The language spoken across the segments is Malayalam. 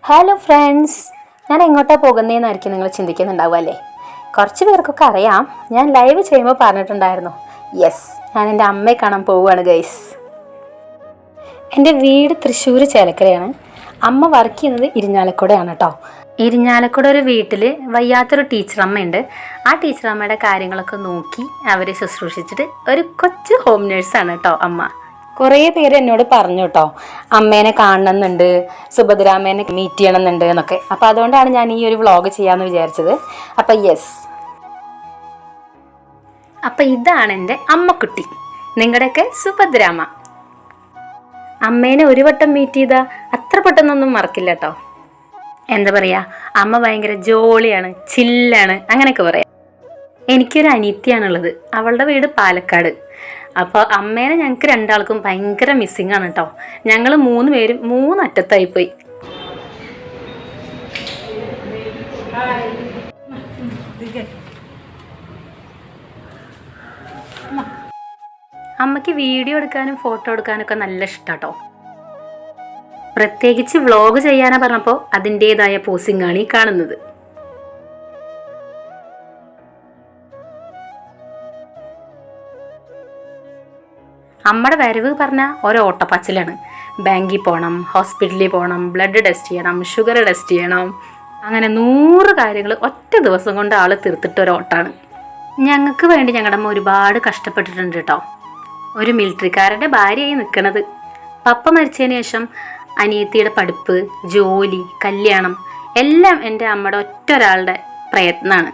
ഹലോ ഫ്രണ്ട്സ്, ഞാൻ എങ്ങോട്ടാണ് പോകുന്നതെന്നായിരിക്കും നിങ്ങൾ ചിന്തിക്കുന്നുണ്ടാവുക അല്ലേ? കുറച്ച് പേർക്കൊക്കെ അറിയാം. ഞാൻ ലൈവ് ചെയ്യുമ്പോൾ പറഞ്ഞിട്ടുണ്ടായിരുന്നു, യെസ്, ഞാൻ എൻ്റെ അമ്മയെ കാണാൻ പോവുകയാണ് ഗൈസ്. എൻ്റെ വീട് തൃശ്ശൂർ ചേലക്കരയാണ്. അമ്മ വർക്ക് ചെയ്യുന്നത് ഇരിഞ്ഞാലക്കുടയാണ് കേട്ടോ. ഇരിഞ്ഞാലക്കുട ഒരു വീട്ടിൽ വയ്യാത്തൊരു ടീച്ചറമ്മയുണ്ട്. ആ ടീച്ചറമ്മയുടെ കാര്യങ്ങളൊക്കെ നോക്കി അവരെ ശുശ്രൂഷിച്ചിട്ട് ഒരു കൊച്ചു ഹോം നേഴ്സാണ് കേട്ടോ അമ്മ. കുറേ പേര് എന്നോട് പറഞ്ഞു കേട്ടോ, അമ്മേനെ കാണണമെന്നുണ്ട്, സുഭദ്രാമ്മേനെ മീറ്റ് ചെയ്യണമെന്നുണ്ട് എന്നൊക്കെ. അപ്പോൾ അതുകൊണ്ടാണ് ഞാൻ ഈ ഒരു വ്ളോഗ് ചെയ്യാമെന്ന് വിചാരിച്ചത്. അപ്പോൾ യെസ്, അപ്പോൾ ഇതാണ് എൻ്റെ അമ്മക്കുട്ടി, നിങ്ങളുടെയൊക്കെ സുഭദ്രാമ്മ. അമ്മേനെ ഒരു വട്ടം മീറ്റ് ചെയ്താൽ അത്ര പെട്ടെന്നൊന്നും മറക്കില്ല കേട്ടോ. എന്താ പറയുക, അമ്മ ഭയങ്കര ജോളിയാണ്, ചില്ലാണ്, അങ്ങനെയൊക്കെ പറയാം. എനിക്കൊരു അനിയത്തിയാണുള്ളത്, അവളുടെ വീട് പാലക്കാട്. അപ്പോൾ അമ്മേനെ ഞങ്ങൾക്ക് രണ്ടാൾക്കും ഭയങ്കര മിസ്സിങ് ആണ് കേട്ടോ. ഞങ്ങൾ 3 പേരും 3 അറ്റത്തായിപ്പോയി. അമ്മയ്ക്ക് വീഡിയോ എടുക്കാനും ഫോട്ടോ എടുക്കാനൊക്കെ നല്ല ഇഷ്ടം കേട്ടോ. പ്രത്യേകിച്ച് വ്ളോഗ് ചെയ്യാനാ പറഞ്ഞപ്പോൾ അതിൻ്റെതായ പോസിംഗാണ് ഈ കാണുന്നത്. അമ്മയുടെ വരവ് പറഞ്ഞാൽ ഓരോ ഓട്ടപ്പാച്ചിലാണ്. ബാങ്കിൽ പോകണം, ഹോസ്പിറ്റലിൽ പോകണം, ബ്ലഡ് ടെസ്റ്റ് ചെയ്യണം, ഷുഗർ ടെസ്റ്റ് ചെയ്യണം, അങ്ങനെ 100 കാര്യങ്ങൾ ഒറ്റ ദിവസം കൊണ്ട് ആൾ തീർത്തിട്ടൊരോട്ടാണ്. ഞങ്ങൾക്ക് വേണ്ടി ഞങ്ങളുടെ അമ്മ ഒരുപാട് കഷ്ടപ്പെട്ടിട്ടുണ്ട് കേട്ടോ. ഒരു മിലിറ്ററിക്കാരൻ്റെ ഭാര്യയായി നിൽക്കണത്. പപ്പ മരിച്ചതിന് ശേഷം അനിയത്തിയുടെ പഠിപ്പ്, ജോലി, കല്യാണം എല്ലാം എൻ്റെ അമ്മയുടെ ഒറ്റ ഒരാളുടെ പ്രയത്നമാണ്.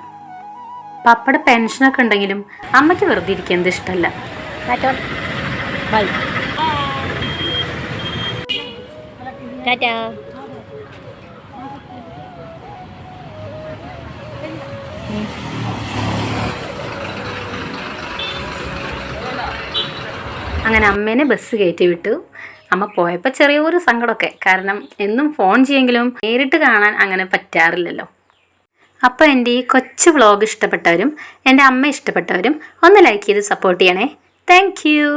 പപ്പയുടെ പെൻഷനൊക്കെ ഉണ്ടെങ്കിലും അമ്മയ്ക്ക് വെറുതെ ഇരിക്കുന്നത് ഇഷ്ടമല്ല. ബൈ ടാറ്റാ. അങ്ങനെ അമ്മേനെ ബസ് കയറ്റി വിട്ടു. അമ്മ പോയപ്പോൾ ചെറിയൊരു സങ്കടമൊക്കെ, കാരണം എന്നും ഫോൺ ചെയ്യെങ്കിലും നേരിട്ട് കാണാൻ അങ്ങനെ പറ്റാറില്ലല്ലോ. അപ്പോൾ എൻ്റെ ഈ കൊച്ചു വ്ളോഗ് ഇഷ്ടപ്പെട്ടവരും എൻ്റെ അമ്മ ഇഷ്ടപ്പെട്ടവരും ഒന്ന് ലൈക്ക് ചെയ്ത് സപ്പോർട്ട് ചെയ്യണേ. Thank you.